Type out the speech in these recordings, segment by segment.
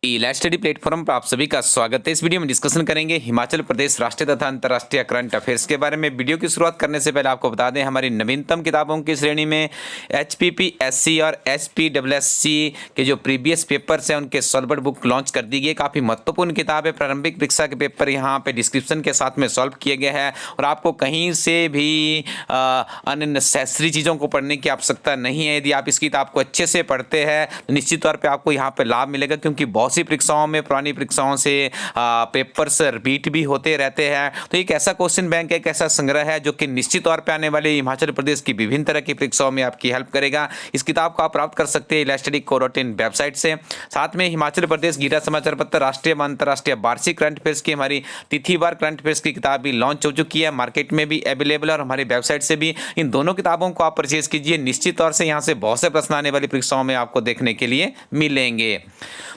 इलाज study platform पर आप सभी का स्वागत है। इस वीडियो में डिस्कशन करेंगे हिमाचल प्रदेश राष्ट्रीय तथा अंतर्राष्ट्रीय करंट अफेयर्स के बारे में। वीडियो की शुरुआत करने से पहले आपको बता दें, हमारी नवीनतम किताबों की श्रेणी में HPPSC और SPSSC के जो प्रीवियस पेपर्स हैं उनके सॉल्वर बुक लॉन्च कर दी गई। काफ़ी महत्वपूर्ण किताब है। प्रारंभिक परीक्षा के पेपर यहाँ पे डिस्क्रिप्शन के साथ में सॉल्व किए गए हैं और आपको कहीं से भी अननेसेसरी चीज़ों को पढ़ने की आवश्यकता नहीं है। यदि आप इस किताब को अच्छे से पढ़ते हैं तो निश्चित तौर पर आपको यहाँ पर लाभ मिलेगा, क्योंकि बहुत सी परीक्षाओं में पुरानी परीक्षाओं से पेपर्स रिपीट भी होते रहते हैं। तो एक ऐसा क्वेश्चन बैंक है, एक ऐसा संग्रह है जो कि निश्चित तौर पे आने वाले हिमाचल प्रदेश की विभिन्न तरह की परीक्षाओं में आपकी हेल्प करेगा। इस किताब को आप प्राप्त कर सकते हैं elasticco.in वेबसाइट से। साथ में हिमाचल प्रदेश गीता समाचार पत्र राष्ट्रीय व अंतर्राष्ट्रीय वार्षिक करंट अफेयर्स की हमारी तिथिवार करंट अफेयर्स की किताब भी लॉन्च हो चुकी है, मार्केट में भी अवेलेबल है और हमारी वेबसाइट से भी। इन दोनों किताबों को आप परचेज कीजिए। निश्चित तौर से यहाँ से बहुत से प्रश्न आने वाली परीक्षाओं में आपको देखने के लिए मिलेंगे।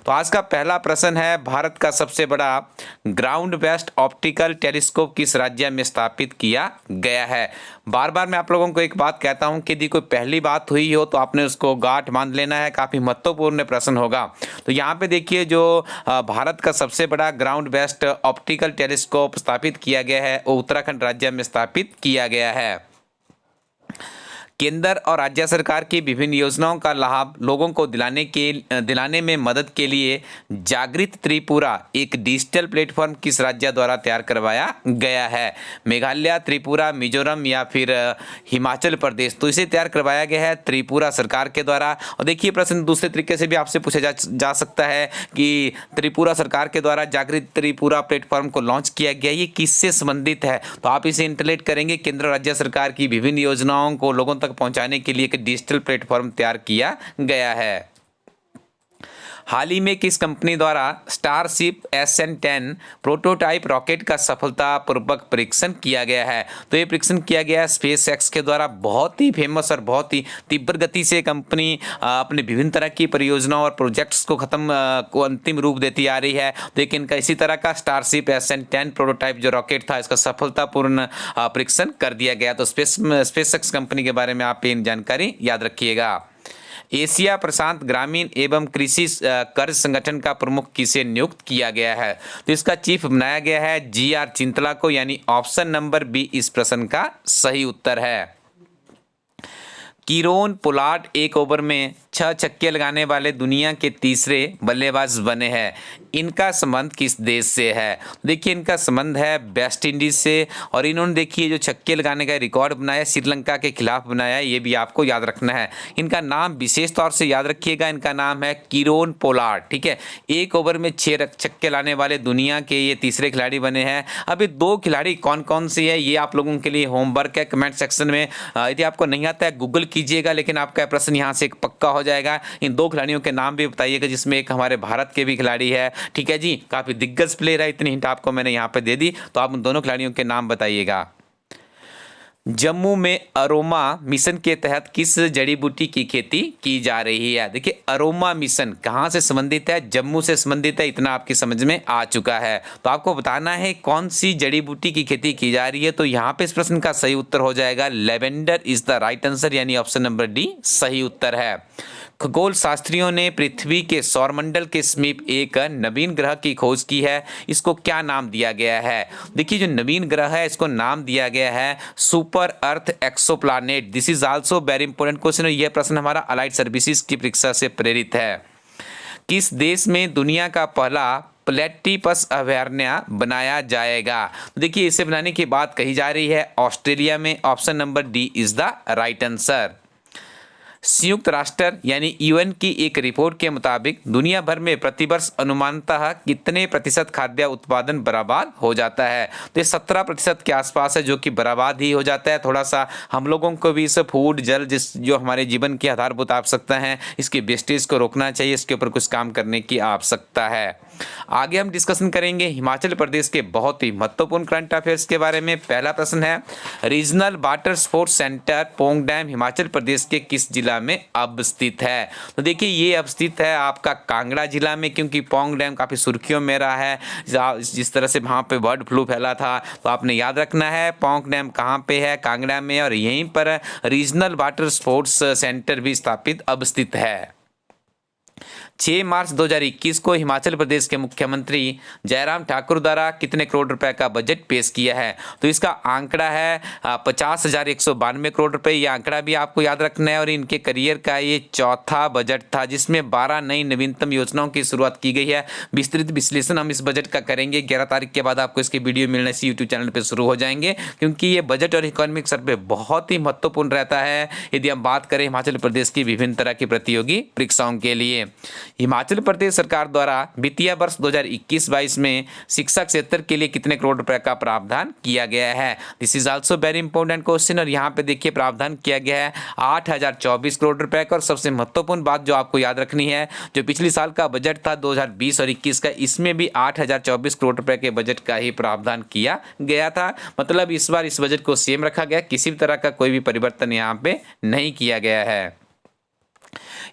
तो आज का पहला प्रश्न है, भारत का सबसे बड़ा ग्राउंड बेस्ड ऑप्टिकल टेलीस्कोप किस राज्य में स्थापित किया गया है? बार बार मैं आप लोगों को एक बात कहता हूं कि यदि कोई पहली बात हुई हो तो आपने उसको गांठ बांध लेना है। काफी महत्वपूर्ण प्रश्न होगा। तो यहाँ पे देखिए, जो भारत का सबसे बड़ा ग्राउंड बेस्ड ऑप्टिकल टेलीस्कोप स्थापित किया गया है वो उत्तराखंड राज्य में स्थापित किया गया है। केंद्र और राज्य सरकार की विभिन्न योजनाओं का लाभ लोगों को दिलाने में मदद के लिए जागृत त्रिपुरा एक डिजिटल प्लेटफॉर्म किस राज्य द्वारा तैयार करवाया गया है? मेघालय, त्रिपुरा, मिजोरम या फिर हिमाचल प्रदेश? तो इसे तैयार करवाया गया है त्रिपुरा सरकार के द्वारा। और देखिए, प्रश्न दूसरे तरीके से भी आपसे पूछा जा सकता है कि त्रिपुरा सरकार के द्वारा जागृत त्रिपुरा प्लेटफॉर्म को लॉन्च किया गया, ये किससे संबंधित है? तो आप इसे इंटरलेट करेंगे, केंद्र राज्य सरकार की विभिन्न योजनाओं को लोगों तक पहुंचाने के लिए एक डिजिटल प्लेटफॉर्म तैयार किया गया है। हाल ही में किस कंपनी द्वारा स्टारशिप SN10 प्रोटोटाइप रॉकेट का सफलतापूर्वक परीक्षण किया गया है? तो ये परीक्षण किया गया है SpaceX के द्वारा। बहुत ही फेमस और बहुत ही तीव्र गति से कंपनी अपने विभिन्न तरह की परियोजनाओं और प्रोजेक्ट्स को अंतिम रूप देती आ रही है। लेकिन इनका इसी तरह का स्टारशिप SN10 प्रोटोटाइप जो रॉकेट था, इसका सफलतापूर्ण परीक्षण कर दिया गया। तो SpaceX कंपनी के बारे में आप इन जानकारी याद रखिएगा। एशिया प्रशांत ग्रामीण एवं कृषि कर्ज संगठन का प्रमुख किसे नियुक्त किया गया है? तो इसका चीफ बनाया गया है GR चिंतला को, यानी ऑप्शन नंबर बी इस प्रश्न का सही उत्तर है। कीरोन पोलार्ड एक ओवर में 6 छक्के लगाने वाले दुनिया के तीसरे बल्लेबाज बने हैं। इनका संबंध किस देश से है? देखिए, इनका संबंध है वेस्ट इंडीज से और इन्होंने देखिए जो छक्के लगाने का रिकॉर्ड बनाया श्रीलंका के खिलाफ बनाया, ये भी आपको याद रखना है। इनका नाम विशेष तौर से याद रखिएगा, इनका नाम है कीरोन पोलार्ड। ठीक है, एक ओवर में 6 छक्के लाने वाले दुनिया के ये तीसरे खिलाड़ी बने हैं। अभी 2 खिलाड़ी कौन कौन से है ये आप लोगों के लिए होमवर्क है। कमेंट सेक्शन में यदि आपको नहीं आता है गूगल कीजिएगा, लेकिन आपका प्रश्न यहाँ से एक पक्का हो जाएगा। इन 2 खिलाड़ियों के नाम भी बताइएगा, जिसमें एक हमारे भारत के भी खिलाड़ी है। ठीक है जी, काफी दिग्गज प्लेयर है। इतनी हिंट आपको मैंने यहाँ पे दे दी, तो आप उन दोनों खिलाड़ियों के नाम बताइएगा। जम्मू में अरोमा मिशन के तहत किस जड़ी बूटी की खेती की जा रही है? देखिए, अरोमा मिशन कहाँ से संबंधित है? जम्मू से संबंधित है। इतना आपकी समझ में आ चुका है। तो आपको बताना है कौन सी जड़ी बूटी की खेती की जा रही है। तो यहाँ पे इस प्रश्न का सही उत्तर हो जाएगा lavender is the right answer, यानी ऑप्शन नंबर डी सही उत्तर है। खगोल शास्त्रियों ने पृथ्वी के सौरमंडल के समीप एक नवीन ग्रह की खोज की है। इसको क्या नाम दिया गया है? देखिए, जो नवीन ग्रह है इसको नाम दिया गया है super earth exoplanet. This is also very important question. यह प्रश्न हमारा अलाइड सर्विसेज की परीक्षा से प्रेरित है। किस देश में दुनिया का पहला प्लेटिपस अभयारण्य बनाया जाएगा? देखिए, इसे बनाने की बात कही जा रही है ऑस्ट्रेलिया में। Option number D is the right answer. संयुक्त राष्ट्र यानी UN की एक रिपोर्ट के मुताबिक दुनिया भर में प्रतिवर्ष अनुमानतः कितने प्रतिशत खाद्य उत्पादन बर्बाद हो जाता है? तो ये 17% के आसपास है, जो कि बर्बाद ही हो जाता है। थोड़ा सा हम लोगों को भी इस फूड जल जो हमारे जीवन की आधारभूत आवश्यकता है, इसके वेस्टेज को रोकना चाहिए। इसके ऊपर कुछ काम करने की आवश्यकता है। आगे हम डिस्कशन करेंगे हिमाचल प्रदेश के बहुत ही महत्वपूर्ण करंट अफेयर्स के बारे में। पहला प्रश्न है, regional water sports centre Pong dam Himachal Pradesh के किस जिला में अब स्थित है? तो देखिए, ये अब स्थित है आपका कांगड़ा जिला में, क्योंकि पोंग डैम काफी सुर्खियों में रहा है। जिस तरह से वहां पे बर्ड फ्लू फैला था, तो आपने याद रखना है पोंग डैम कहाँ पे है, कांगड़ा में, और यहीं पर रीजनल वाटर स्पोर्ट्स सेंटर भी स्थापित अब स्थित है। 6 मार्च 2021 को हिमाचल प्रदेश के मुख्यमंत्री जयराम ठाकुर द्वारा कितने करोड़ रुपए का बजट पेश किया है? तो इसका आंकड़ा है 50,192 करोड़ रुपए। ये आंकड़ा भी आपको याद रखना है। और इनके करियर का ये चौथा बजट था जिसमें 12 नई नवीनतम योजनाओं की शुरुआत की गई है। विस्तृत विश्लेषण हम इस बजट का करेंगे। 11 तारीख के बाद आपको इसके वीडियो मिलने से यूट्यूब चैनल पर शुरू हो जाएंगे, क्योंकि ये बजट और इकोनॉमिक सर्वे बहुत ही महत्वपूर्ण रहता है यदि हम बात करें हिमाचल प्रदेश की विभिन्न तरह की प्रतियोगी परीक्षाओं के लिए। हिमाचल प्रदेश सरकार द्वारा वित्तीय वर्ष 2021-22 में शिक्षा क्षेत्र के लिए कितने करोड़ रुपए का प्रावधान किया गया है? This is also very important question. और यहाँ पे देखिए प्रावधान किया गया है 8,024 करोड़ रुपए का। और सबसे महत्वपूर्ण बात जो आपको याद रखनी है, जो पिछले साल का बजट था 2020 और 21 का, इसमें भी 8,024 करोड़ रुपए के बजट का ही प्रावधान किया गया था। मतलब इस बार इस बजट को सेम रखा गया, किसी भी तरह का कोई भी परिवर्तन यहाँ पे नहीं किया गया है।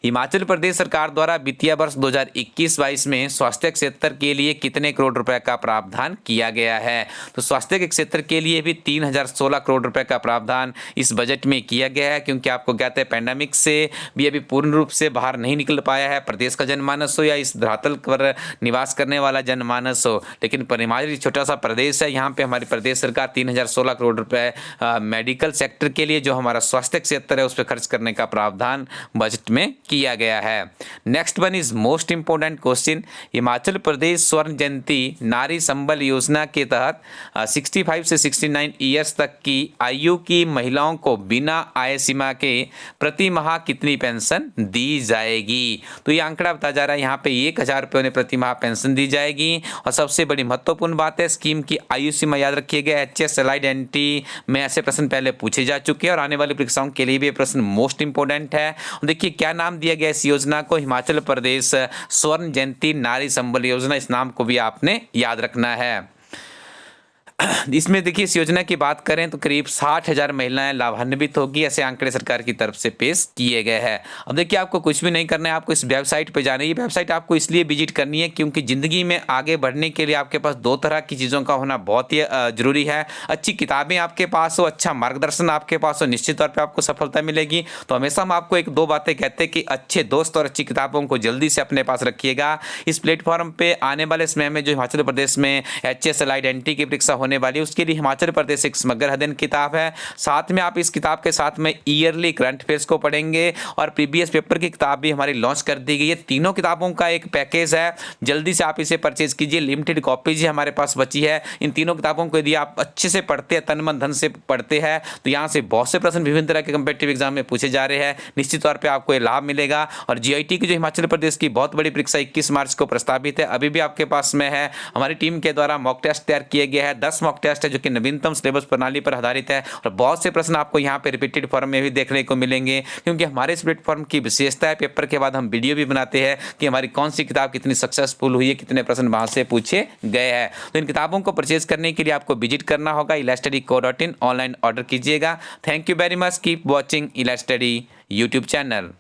हिमाचल प्रदेश सरकार द्वारा वित्तीय वर्ष 2021-22 में स्वास्थ्य क्षेत्र के लिए कितने करोड़ रुपए का प्रावधान किया गया है? तो स्वास्थ्य के क्षेत्र के लिए भी 3,016 करोड़ रुपए का प्रावधान इस बजट में किया गया है, क्योंकि आपको कहते हैं पैंडेमिक से भी अभी पूर्ण रूप से बाहर नहीं निकल पाया है प्रदेश का जनमानस हो या इस धरातल पर निवास करने वाला जनमानस हो। लेकिन हिमाचल छोटा सा प्रदेश है, यहाँ पे हमारी प्रदेश सरकार 3,016 करोड़ रुपए मेडिकल सेक्टर के लिए जो हमारा स्वास्थ्य क्षेत्र है उस पर खर्च करने का प्रावधान बजट में किया गया है। Next one is most important question. Himachal Pradesh Swarna Jayanti नारी संबल योजना के तहत 65 से 69 ईयर्स तक की आयु की महिलाओं को बिना आय सीमा के प्रति माह कितनी पेंशन दी जाएगी? तो ये आंकड़ा बताया जा रहा है यहाँ पे 1,000 रुपये उन्हें प्रति माह पेंशन दी जाएगी। और सबसे बड़ी महत्वपूर्ण बात है स्कीम की आयु सीमा याद रखिएगा। HS एलाइड NT में ऐसे प्रश्न पहले पूछे जा चुके हैं और आने वाली परीक्षाओं के लिए भी ये प्रश्न मोस्ट इंपोर्टेंट है। देखिए क्या नाम दिया गया इस योजना को? हिमाचल प्रदेश स्वर्ण जयंती नारी संबल योजना। इस नाम को भी आपने याद रखना है। इसमें देखिए इस योजना की बात करें तो करीब 60,000 महिलाएं लाभान्वित होगी, ऐसे आंकड़े सरकार की तरफ से पेश किए गए हैं। अब देखिए आपको कुछ भी नहीं करना है, आपको इस वेबसाइट पे जाना है। ये वेबसाइट आपको इसलिए विजिट करनी है क्योंकि ज़िंदगी में आगे बढ़ने के लिए आपके पास 2 तरह की चीज़ों का होना बहुत ही जरूरी है। अच्छी किताबें आपके पास हो, अच्छा मार्गदर्शन आपके पास हो, निश्चित तौर पर आपको सफलता मिलेगी। तो हमेशा हम आपको 1-2 बातें कहते हैं कि अच्छे दोस्त और अच्छी किताबों को जल्दी से अपने पास रखिएगा। इस प्लेटफॉर्म पे आने वाले समय में जो हिमाचल प्रदेश में HS एलाइड NT की परीक्षा होने वाली है उसके लिए हिमाचल प्रदेश एक समग्र अध्ययन किताब है। साथ में आप इस किताब के साथ में ईयरली करंट अफेयर्स को पढ़ेंगे और प्रीवियस पेपर की किताब भी हमारी लॉन्च कर दी गई है। तीनों किताबों का एक पैकेज है, जल्दी से आप इसे परचेज कीजिए। लिमिटेड कॉपीज ही हमारे पास बची है। इन तीनों किताबों को यदि आप अच्छे से पढ़ते हैं, तन मन धन से पढ़ते हैं, तो यहाँ से बहुत से प्रश्न विभिन्न तरह के कम्पिटिटिव एग्जाम में पूछे जा रहे हैं। निश्चित तौर पर आपको ये लाभ मिलेगा। और GIT की जो हिमाचल प्रदेश की बहुत बड़ी परीक्षा 21 मार्च को प्रस्तावित है, अभी भी आपके पास में है। हमारी टीम के द्वारा मॉक टेस्ट तैयार किए गए हैं। 10 मॉक टेस्ट है जो कि नवीनतम सिलेबस प्रणाली पर आधारित है और बहुत से प्रश्न आपको यहाँ पे रिपीटेड फॉर्म में भी देखने को मिलेंगे, क्योंकि हमारे इस प्लेटफॉर्म की विशेषता है पेपर के बाद हम वीडियो भी बनाते हैं कि हमारी कौन सी किताब कितनी सक्सेसफुल हुई है, कितने प्रश्न वहाँ से पूछे गए हैं। तो इन किताबों को परचेज करने के लिए आपको विजिट करना होगा elaststudy.co.in, ऑनलाइन ऑर्डर कीजिएगा। Thank you very much, keep watching Elaststudy YouTube channel.